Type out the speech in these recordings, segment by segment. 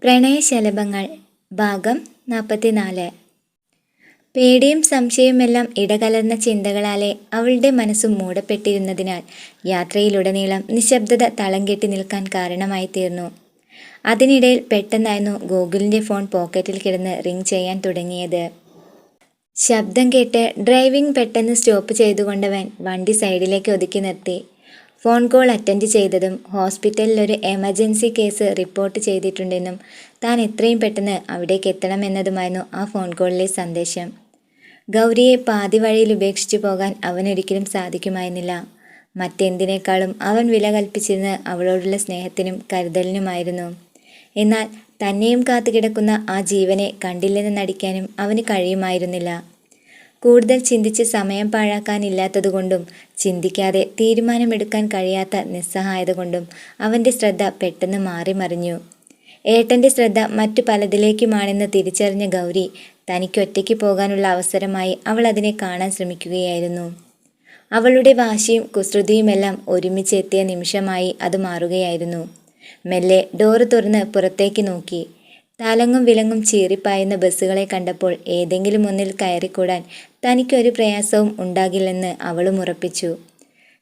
പ്രണയശലഭങ്ങൾ ഭാഗം 44. പേടിയും സംശയവുമെല്ലാം ഇടകലർന്ന ചിന്തകളാലെ അവളുടെ മനസ്സ് മൂടപ്പെട്ടിരുന്നതിനാൽ യാത്രയിലുടനീളം നിശബ്ദത തളം കെട്ടി നിൽക്കാൻ കാരണമായി തീർന്നു. അതിനിടയിൽ പെട്ടെന്നായിരുന്നു ഗോകുലിൻ്റെ ഫോൺ പോക്കറ്റിൽ കിടന്ന് റിങ് ചെയ്യാൻ തുടങ്ങിയത്. ശബ്ദം കേട്ട് ഡ്രൈവിംഗ് പെട്ടെന്ന് സ്റ്റോപ്പ് ചെയ്തുകൊണ്ടവൻ വണ്ടി സൈഡിലേക്ക് ഒതുക്കി നിർത്തി. ഫോൺ കോൾ അറ്റൻഡ് ചെയ്തതും ഹോസ്പിറ്റലിൽ ഒരു എമർജൻസി കേസ് റിപ്പോർട്ട് ചെയ്തിട്ടുണ്ടെന്നും താൻ എത്രയും പെട്ടെന്ന് അവിടേക്ക് എത്തണമെന്നതുമായിരുന്നു ആ ഫോൺ കോളിലെ സന്ദേശം. ഗൗരിയെ പാതി വഴിയിൽ ഉപേക്ഷിച്ചു പോകാൻ അവനൊരിക്കലും സാധിക്കുമായിരുന്നില്ല. മറ്റെന്തിനേക്കാളും അവൻ വില കൽപ്പിച്ചിരുന്നത് അവളോടുള്ള സ്നേഹത്തിനും കരുതലിനുമായിരുന്നു. എന്നാൽ തന്നെയും കാത്തുകിടക്കുന്ന ആ ജീവനെ കണ്ടില്ലെന്ന് നടിക്കാനും അവന് കഴിയുമായിരുന്നില്ല. കൂടുതൽ ചിന്തിച്ച് സമയം പാഴാക്കാനില്ലാത്തതുകൊണ്ടും ചിന്തിക്കാതെ തീരുമാനമെടുക്കാൻ കഴിയാത്ത നിസ്സഹായത കൊണ്ടും അവൻ്റെ ശ്രദ്ധ പെട്ടെന്ന് മാറി മറിഞ്ഞു. ഏട്ടൻ്റെ ശ്രദ്ധ മറ്റു പലതിലേക്കുമാണെന്ന് തിരിച്ചറിഞ്ഞ ഗൗരി തനിക്കൊറ്റയ്ക്ക് പോകാനുള്ള അവസരമായി അവൾ അതിനെ കാണാൻ ശ്രമിക്കുകയായിരുന്നു. അവളുടെ വാശിയും കുസൃതിയുമെല്ലാം ഒരുമിച്ച് എത്തിയ നിമിഷമായി അത് മാറുകയായിരുന്നു. മെല്ലെ ഡോറ് തുറന്ന് പുറത്തേക്ക് നോക്കി. തലങ്ങും വിലങ്ങും ചീറിപ്പായുന്ന ബസ്സുകളെ കണ്ടപ്പോൾ ഏതെങ്കിലും ഒന്നിൽ കയറിക്കൂടാൻ തനിക്കൊരു പ്രയാസവും ഉണ്ടാകില്ലെന്ന് അവളും ഉറപ്പിച്ചു.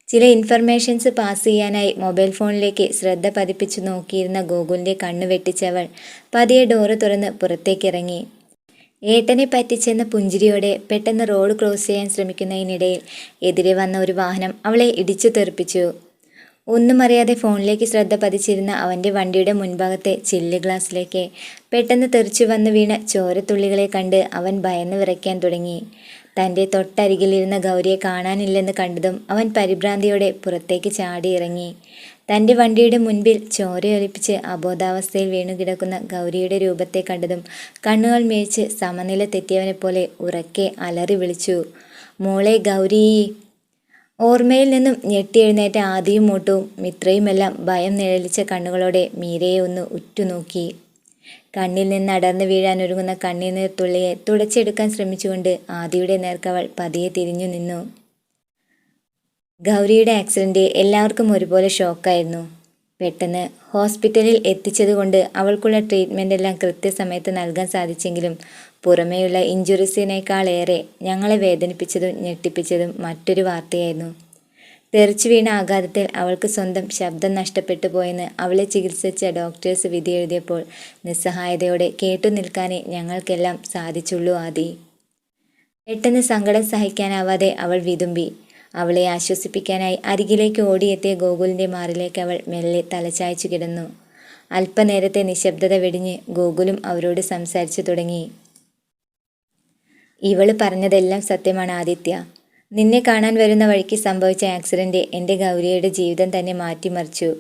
ചില ഇൻഫർമേഷൻസ് പാസ് ചെയ്യാനായി മൊബൈൽ ഫോണിലേക്ക് ശ്രദ്ധ പതിപ്പിച്ചു നോക്കിയിരുന്ന ഗോകുലിൻ്റെ കണ്ണു വെട്ടിച്ചവൾ പതിയെ ഡോറ് തുറന്ന് പുറത്തേക്കിറങ്ങി. ഏട്ടനെ പറ്റിച്ചെന്ന പുഞ്ചിരിയോടെ പെട്ടെന്ന് റോഡ് ക്രോസ് ചെയ്യാൻ ശ്രമിക്കുന്നതിനിടയിൽ എതിരെ വന്ന ഒരു വാഹനം അവളെ ഇടിച്ചു തെറിപ്പിച്ചു. ഒന്നും അറിയാതെ ഫോണിലേക്ക് ശ്രദ്ധ പതിച്ചിരുന്ന അവൻ്റെ വണ്ടിയുടെ മുൻഭാഗത്തെ ചില്ല് ഗ്ലാസ്സിലേക്ക് പെട്ടെന്ന് തെറിച്ചു വന്ന് വീണ ചോരത്തുള്ളികളെ കണ്ട് അവൻ ഭയന്ന് വിറയ്ക്കാൻ തുടങ്ങി. തൻ്റെ തൊട്ടരികിലിരുന്ന ഗൗരിയെ കാണാനില്ലെന്ന് കണ്ടതും അവൻ പരിഭ്രാന്തിയോടെ പുറത്തേക്ക് ചാടിയിറങ്ങി. തൻ്റെ വണ്ടിയുടെ മുൻപിൽ ചോരയൊലിപ്പിച്ച് അബോധാവസ്ഥയിൽ വീണുകിടക്കുന്ന ഗൗരിയുടെ രൂപത്തെ കണ്ടതും കണ്ണുകൾ മേയിച്ച് സമനില തെറ്റിയവനെ പോലെ ഉറക്കെ അലറി വിളിച്ചു, "മോളെ ഗൗരി!" ഓർമ്മയിൽ നിന്നും ഞെട്ടിയെഴുന്നേറ്റ ആദിയും മൂട്ടവും മിത്രയുമെല്ലാം ഭയം നിഴലിച്ച കണ്ണുകളോടെ മീരയെ ഒന്ന് ഉറ്റുനോക്കി. കണ്ണിൽ നിന്ന് അടർന്നു വീഴാനൊരുങ്ങുന്ന കണ്ണീർ തുള്ളിയെ തുടച്ചെടുക്കാൻ ശ്രമിച്ചുകൊണ്ട് ആദിയുടെ നേർക്കവൾ പതിയെ തിരിഞ്ഞു നിന്നു. ഗൗരിയുടെ ആക്സിഡന്റ് എല്ലാവർക്കും ഒരുപോലെ ഷോക്കായിരുന്നു. പെട്ടെന്ന് ഹോസ്പിറ്റലിൽ എത്തിച്ചതുകൊണ്ട് അവൾക്കുള്ള ട്രീറ്റ്മെൻ്റ് എല്ലാം കൃത്യസമയത്ത് നൽകാൻ സാധിച്ചെങ്കിലും പുറമേയുള്ള ഇഞ്ചുറീസിനേക്കാളേറെ ഞങ്ങളെ വേദനിപ്പിച്ചതും ഞെട്ടിപ്പിച്ചതും മറ്റൊരു വാർത്തയായിരുന്നു. തെറിച്ചു വീണ ആഘാതത്തിൽ അവൾക്ക് സ്വന്തം ശബ്ദം നഷ്ടപ്പെട്ടു പോയെന്ന് അവളെ ചികിത്സിച്ച ഡോക്ടേഴ്സ് വിധി എഴുതിയപ്പോൾ നിസ്സഹായതയോടെ കേട്ടു നിൽക്കാനേ ഞങ്ങൾക്കെല്ലാം സാധിച്ചുള്ളൂ ആദി. പെട്ടെന്ന് സങ്കടം സഹിക്കാനാവാതെ അവൾ വിതുമ്പി. അവളെ ആശ്വസിപ്പിക്കാനായി അരികിലേക്ക് ഓടിയെത്തിയ ഗോകുലിൻ്റെ മാറിലേക്ക് അവൾ മെല്ലെ തലചായ്ച്ചു കിടന്നു. അല്പനേരത്തെ നിശബ്ദത വെടിഞ്ഞ് ഗോകുലും അവരോട് സംസാരിച്ചു തുടങ്ങി. "ഇവള് പറഞ്ഞതെല്ലാം സത്യമാണ് ആദിത്യ. നിന്നെ കാണാൻ വരുന്ന വഴിക്ക് സംഭവിച്ച ആക്സിഡന്റ് എൻ്റെ ഗൗരിയുടെ ജീവിതം തന്നെ മാറ്റിമറിച്ചു.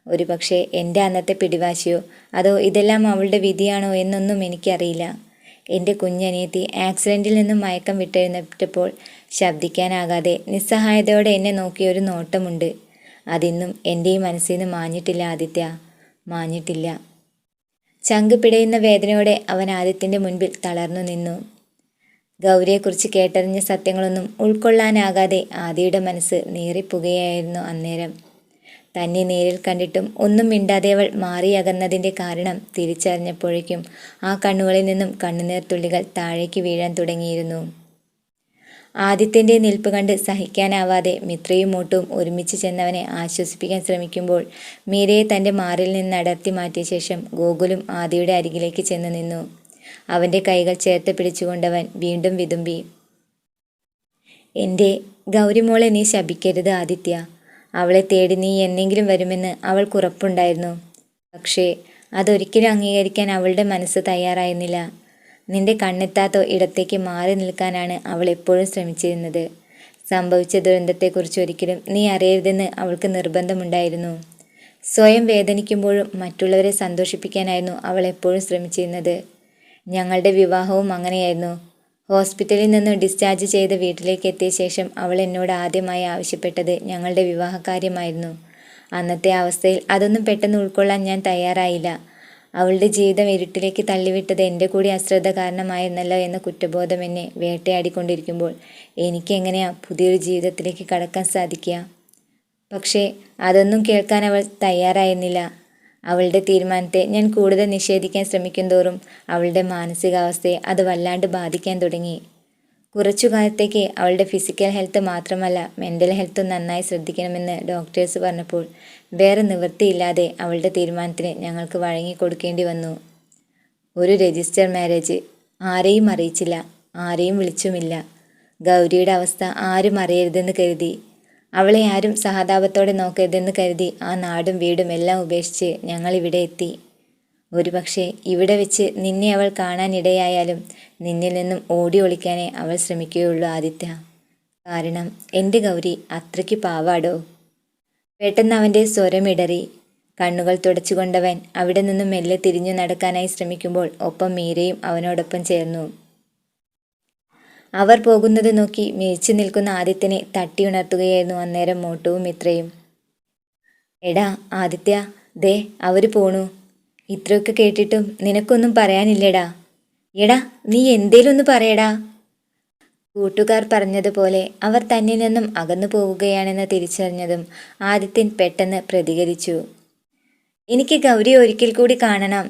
ഒരുപക്ഷെ എൻ്റെ അന്നത്തെ പിടിവാശിയോ അതോ ഇതെല്ലാം അവളുടെ വിധിയാണോ എന്നൊന്നും എനിക്കറിയില്ല. എൻ്റെ കുഞ്ഞനിയത്തി ആക്സിഡൻറ്റിൽ നിന്നും മയക്കം വിട്ടെഴുന്നേറ്റപ്പോൾ ശബ്ദിക്കാനാകാതെ നിസ്സഹായതയോടെ എന്നെ നോക്കിയ ഒരു നോട്ടമുണ്ട്. അതിന്നും എൻ്റെ ഈ മനസ്സിൽ നിന്ന് മാഞ്ഞിട്ടില്ല ആദിത്യ, മാഞ്ഞിട്ടില്ല." ചങ്ക് പിടയുന്ന വേദനയോടെ അവൻ ആദിത്യൻ്റെ മുൻപിൽ തളർന്നു നിന്നു. ഗൗരിയെക്കുറിച്ച് കേട്ടറിഞ്ഞ സത്യങ്ങളൊന്നും ഉൾക്കൊള്ളാനാകാതെ ആദിയുടെ മനസ്സ് നീറിപ്പുകയായിരുന്നു അന്നേരം. തന്നെ നേരിൽ കണ്ടിട്ടും ഒന്നും മിണ്ടാതെ അവൾ മാറിയകന്നതിൻ്റെ കാരണം തിരിച്ചറിഞ്ഞപ്പോഴേക്കും ആ കണ്ണുകളിൽ നിന്നും കണ്ണുനീർ തുള്ളികൾ താഴേക്ക് വീഴാൻ തുടങ്ങിയിരുന്നു. ആദിത്യൻ്റെ നിൽപ്പ് കണ്ട് സഹിക്കാനാവാതെ മിത്രയും മൂട്ടും ഒരുമിച്ച് ചെന്നവനെ ആശ്വസിപ്പിക്കാൻ ശ്രമിക്കുമ്പോൾ മീരയെ തൻ്റെ മാറിൽ നിന്ന് അടർത്തി മാറ്റിയ ശേഷം ഗോകുലും ആദിയുടെ അരികിലേക്ക് ചെന്ന് നിന്നു. അവൻ്റെ കൈകൾ ചേർത്ത് പിടിച്ചുകൊണ്ടവൻ വീണ്ടും വിതുമ്പി, "എൻ്റെ ഗൗരിമോളെ നീ ശപിക്കരുത് ആദിത്യ. അവളെ തേടി നീ എന്നെങ്കിലും വരുമെന്ന് അവൾക്കുറപ്പുണ്ടായിരുന്നു. പക്ഷേ അതൊരിക്കലും അംഗീകരിക്കാൻ അവളുടെ മനസ്സ് തയ്യാറായിരുന്നില്ല. നിന്റെ കണ്ണെത്താത്ത ഇടത്തേക്ക് മാറി നിൽക്കാനാണ് അവൾ എപ്പോഴും ശ്രമിച്ചിരുന്നത്. സംഭവിച്ച ദുരന്തത്തെക്കുറിച്ച് ഒരിക്കലും നീ അറിയരുതെന്ന് അവൾക്ക് നിർബന്ധമുണ്ടായിരുന്നു. സ്വയം വേദനിക്കുമ്പോഴും മറ്റുള്ളവരെ സന്തോഷിപ്പിക്കാനായിരുന്നു അവൾ എപ്പോഴും ശ്രമിച്ചിരുന്നത്. ഞങ്ങളുടെ വിവാഹവും അങ്ങനെയായിരുന്നു. ഹോസ്പിറ്റലിൽ നിന്ന് ഡിസ്ചാർജ് ചെയ്ത് വീട്ടിലേക്ക് എത്തിയ ശേഷം അവൾ എന്നോട് ആദ്യമായി ആവശ്യപ്പെട്ടത് ഞങ്ങളുടെ വിവാഹകാര്യമായിരുന്നു. അന്നത്തെ അവസ്ഥയിൽ അതൊന്നും പെട്ടെന്ന് ഉൾക്കൊള്ളാൻ ഞാൻ തയ്യാറായില്ല. അവളുടെ ജീവിതം ഇരുട്ടിലേക്ക് തള്ളിവിട്ടത് എൻ്റെ കൂടി അശ്രദ്ധ കാരണമായിരുന്നല്ലോ എന്ന കുറ്റബോധം എന്നെ വേട്ടയാടിക്കൊണ്ടിരിക്കുമ്പോൾ എനിക്കെങ്ങനെയാ പുതിയൊരു ജീവിതത്തിലേക്ക് കടക്കാൻ സാധിക്കുക? പക്ഷേ അതൊന്നും കേൾക്കാൻ അവൾ തയ്യാറായിരുന്നില്ല. അവളുടെ തീരുമാനത്തെ ഞാൻ കൂടുതൽ നിഷേധിക്കാൻ ശ്രമിക്കും തോറും അവളുടെ മാനസികാവസ്ഥയെ അത് വല്ലാണ്ട് ബാധിക്കാൻ തുടങ്ങി. കുറച്ചു കാലത്തേക്ക് അവളുടെ ഫിസിക്കൽ ഹെൽത്ത് മാത്രമല്ല മെൻ്റൽ ഹെൽത്തും നന്നായി ശ്രദ്ധിക്കണമെന്ന് ഡോക്ടേഴ്സ് പറഞ്ഞപ്പോൾ വേറെ നിവൃത്തിയില്ലാതെ അവളുടെ തീരുമാനത്തിന് ഞങ്ങൾക്ക് വഴങ്ങിക്കൊടുക്കേണ്ടി വന്നു. ഒരു രജിസ്റ്റർ മാരേജ്. ആരെയും അറിയിച്ചില്ല, ആരെയും വിളിച്ചുമില്ല. ഗൗരിയുടെ അവസ്ഥ ആരും അറിയരുതെന്ന് കരുതി, അവളെ ആരും സഹതാപത്തോടെ നോക്കരുതെന്ന് കരുതി ആ നാടും വീടും എല്ലാം ഉപേക്ഷിച്ച് ഞങ്ങൾ ഇവിടെ എത്തി. ഒരുപക്ഷെ ഇവിടെ വെച്ച് നിന്നെ അവൾ കാണാനിടയായാലും നിന്നിൽ നിന്നും ഓടി ഒളിക്കാനേ അവൾ ശ്രമിക്കുകയുള്ളൂ ആദിത്യ. കാരണം എൻ്റെ ഗൗരി അത്രയ്ക്ക് പാവാടോ. പെട്ടെന്ന് അവൻ്റെ സ്വരമിടറി. കണ്ണുകൾ തുടച്ചുകൊണ്ടവൻ അവിടെ നിന്നും മെല്ലെ തിരിഞ്ഞു നടക്കാനായി ശ്രമിക്കുമ്പോൾ ഒപ്പം മീരയും അവനോടൊപ്പം ചേർന്നു. അവർ പോകുന്നത് നോക്കി മിഴിച്ചു നിൽക്കുന്ന ആദിത്യനെ തട്ടിയുണർത്തുകയായിരുന്നു അന്നേരം മോട്ടുവും മിത്രയും. എടാ ആദിത്യ, ദേ അവർ പോണു. ഇത്രയൊക്കെ കേട്ടിട്ടും നിനക്കൊന്നും പറയാനില്ലടാ. എടാ നീ എന്തേലും ഒന്ന് പറയടാ. കൂട്ടുകാർ പറഞ്ഞതുപോലെ അവർ തന്നിൽ നിന്നും അകന്നു പോവുകയാണെന്ന് തിരിച്ചറിഞ്ഞതും ആദിത്യൻ പെട്ടെന്ന് പ്രതികരിച്ചു. എനിക്ക് ഗൗരിയെ ഒരിക്കൽ കൂടി കാണണം.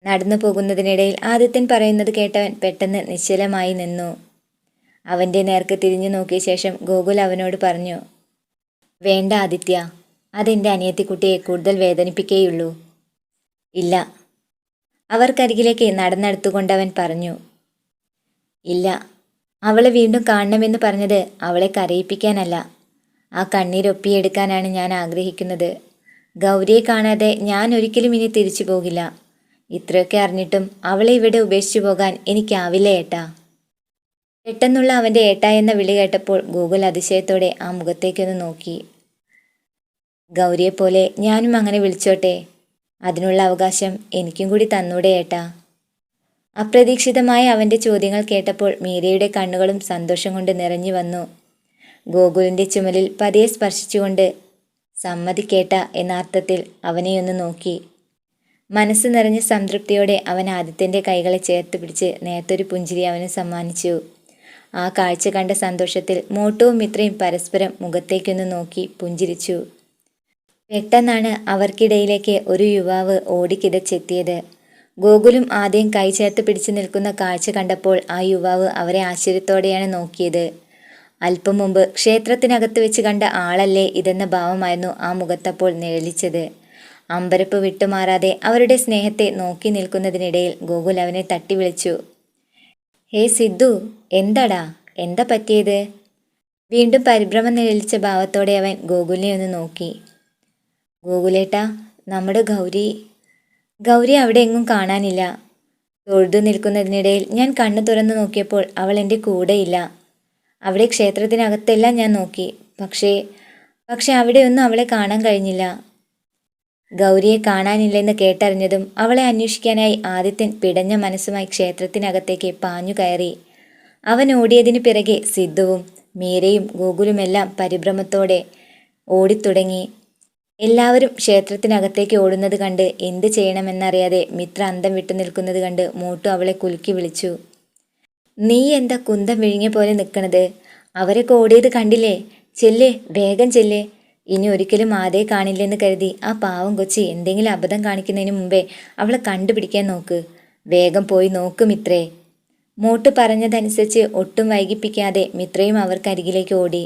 നടന്നു പോകുന്നതിനിടയിൽ ആദിത്യൻ പറയുന്നത് കേട്ടവൻ പെട്ടെന്ന് നിശ്ചലമായി നിന്നു. അവൻ്റെ നേർക്ക് തിരിഞ്ഞു നോക്കിയ ശേഷം ഗോകുൽ അവനോട് പറഞ്ഞു, വേണ്ട ആദിത്യ, അതെൻ്റെ അനിയത്തിക്കുട്ടിയെ കൂടുതൽ വേദനിപ്പിക്കേയുള്ളൂ. ഇല്ല. അവർക്കരികിലേക്ക് നടന്നെടുത്തുകൊണ്ടവൻ പറഞ്ഞു. ഇല്ല, അവളെ വീണ്ടും കാണണമെന്ന് പറഞ്ഞത് അവളെ കരയിപ്പിക്കാനല്ല, ആ കണ്ണീരൊപ്പിയെടുക്കാനാണ് ഞാൻ ആഗ്രഹിക്കുന്നത്. ഗൗരിയെ കാണാതെ ഞാൻ ഒരിക്കലും ഇനി തിരിച്ചു പോകില്ല. ഇത്രയൊക്കെ അറിഞ്ഞിട്ടും അവളെ ഇവിടെ ഉപേക്ഷിച്ചു പോകാൻ എനിക്കാവില്ല ഏട്ടാ. പെട്ടെന്നുള്ള അവൻ്റെ ഏട്ടാ എന്ന വിളി കേട്ടപ്പോൾ ഗൂഗിൾ അതിശയത്തോടെ ആ മുഖത്തേക്കൊന്ന് നോക്കി. ഗൗരിയെപ്പോലെ ഞാനും അങ്ങനെ വിളിച്ചോട്ടെ? അതിനുള്ള അവകാശം എനിക്കും കൂടി തന്നൂടെ ഏട്ടാ. അപ്രതീക്ഷിതമായ അവൻ്റെ ചോദ്യങ്ങൾ കേട്ടപ്പോൾ മീരയുടെ കണ്ണുകളും സന്തോഷം കൊണ്ട് നിറഞ്ഞു വന്നു. ഗോകുലിൻ്റെ ചുമലിൽ പതിയെ സ്പർശിച്ചുകൊണ്ട് സമ്മതിക്കേട്ട എന്ന അർത്ഥത്തിൽ അവനെയൊന്ന് നോക്കി. മനസ്സ് നിറഞ്ഞ സംതൃപ്തിയോടെ അവൻ ആദിത്യൻ്റെ കൈകളെ ചേർത്ത് പിടിച്ച് നേർത്തൊരു പുഞ്ചിരി അവന് സമ്മാനിച്ചു. ആ കാഴ്ച കണ്ട സന്തോഷത്തിൽ മോട്ടുവും മിത്രയും പരസ്പരം മുഖത്തേക്കൊന്ന് നോക്കി പുഞ്ചിരിച്ചു. പെട്ടെന്നാണ് അവർക്കിടയിലേക്ക് ഒരു യുവാവ് ഓടിക്കിതച്ചെത്തിയത്. ഗോകുലും ആദ്യം കൈ ചേർത്ത് പിടിച്ചു നിൽക്കുന്ന കാഴ്ച കണ്ടപ്പോൾ ആ യുവാവ് അവരെ ആശ്ചര്യത്തോടെയാണ് നോക്കിയത്. അല്പം മുമ്പ് ക്ഷേത്രത്തിനകത്ത് വെച്ച് കണ്ട ആളല്ലേ ഇതെന്ന ഭാവമായിരുന്നു ആ മുഖത്തപ്പോൾ നിഴലിച്ചത്. അമ്പരപ്പ് വിട്ടുമാറാതെ അവരുടെ സ്നേഹത്തെ നോക്കി നിൽക്കുന്നതിനിടയിൽ ഗോകുൽ അവനെ തട്ടി വിളിച്ചു. ഹേ സിദ്ധു, എന്താടാ, എന്താ പറ്റിയത്? വീണ്ടും പരിഭ്രമം നിഴലിച്ച ഭാവത്തോടെ അവൻ ഗോകുലിനെ ഒന്ന് നോക്കി. ഗോകുലേട്ടാ, നമ്മുടെ ഗൗരി അവിടെ എങ്ങും കാണാനില്ല. തൊഴുതു നിൽക്കുന്നതിനിടയിൽ ഞാൻ കണ്ണു തുറന്നു നോക്കിയപ്പോൾ അവൾ എൻ്റെ കൂടെയില്ല. അവിടെ ക്ഷേത്രത്തിനകത്തെല്ലാം ഞാൻ നോക്കി, പക്ഷേ അവിടെയൊന്നും അവളെ കാണാൻ കഴിഞ്ഞില്ല. ഗൗരിയെ കാണാനില്ലെന്ന് കേട്ടറിഞ്ഞതും അവളെ അന്വേഷിക്കാനായി ആദിത്യൻ പിടഞ്ഞ മനസ്സുമായി ക്ഷേത്രത്തിനകത്തേക്ക് പാഞ്ഞു കയറി. അവൻ ഓടിയതിനു പിറകെ സിദ്ധുവും മീരയും ഗോകുലുമെല്ലാം പരിഭ്രമത്തോടെ ഓടിത്തുടങ്ങി. എല്ലാവരും ക്ഷേത്രത്തിനകത്തേക്ക് ഓടുന്നത് കണ്ട് എന്ത് ചെയ്യണമെന്നറിയാതെ മിത്ര അന്തം വിട്ടു നിൽക്കുന്നത് കണ്ട് മോട്ടു അവളെ കുലുക്കി വിളിച്ചു. നീ എന്താ കുന്തം വിഴുങ്ങിയ പോലെ നിൽക്കണത്? അവരൊക്കെ ഓടിയത് കണ്ടില്ലേ? ചെല്ലേ, വേഗം ചെല്ലേ. ഇനി ഒരിക്കലും ആദയെ കാണില്ലെന്ന് കരുതി ആ പാവം കൊച്ചി എന്തെങ്കിലും അബദ്ധം കാണിക്കുന്നതിന് മുമ്പേ അവളെ കണ്ടുപിടിക്കാൻ നോക്ക്. വേഗം പോയി നോക്ക് മിത്രേ. മോട്ടു പറഞ്ഞതനുസരിച്ച് ഒട്ടും വൈകിപ്പിക്കാതെ മിത്രയും അവർക്കരികിലേക്ക് ഓടി.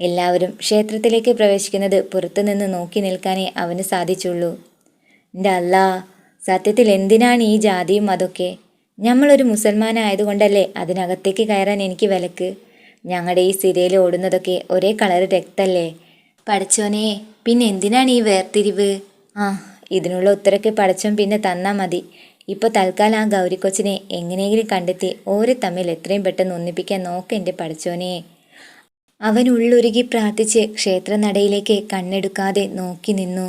എല്ലാവരും ക്ഷേത്രത്തിലേക്ക് പ്രവേശിക്കുന്നത് പുറത്തുനിന്ന് നോക്കി നിൽക്കാനേ അവന് സാധിച്ചുള്ളൂ. എൻ്റെ അല്ലാ, സത്യത്തിൽ എന്തിനാണ് ഈ ജാതിയും അതൊക്കെ? ഞമ്മളൊരു മുസൽമാനായതുകൊണ്ടല്ലേ അതിനകത്തേക്ക് കയറാൻ എനിക്ക് വിലക്ക്? ഞങ്ങളുടെ ഈ സിരയിൽ ഓടുന്നതൊക്കെ ഒരേ കളറ് രക്തല്ലേ? പടച്ചോനെ, പിന്നെ എന്തിനാണ് ഈ വേർതിരിവ്? ഇതിനുള്ള ഉത്തരൊക്കെ പടച്ചോൻ പിന്നെ തന്നാ മതി. ഇപ്പോൾ തൽക്കാലം ആ ഗൗരിക്കൊച്ചിനെ എങ്ങനെയെങ്കിലും കണ്ടെത്തി ഓരെ തമ്മിൽ എത്രയും പെട്ടെന്ന് ഒന്നിപ്പിക്കാൻ നോക്കെൻ്റെ പടച്ചോനെ. അവൻ ഉള്ളുരുകി പ്രാർത്ഥിച്ച് ക്ഷേത്രനടയിലേക്ക് കണ്ണെടുക്കാതെ നോക്കി നിന്നു.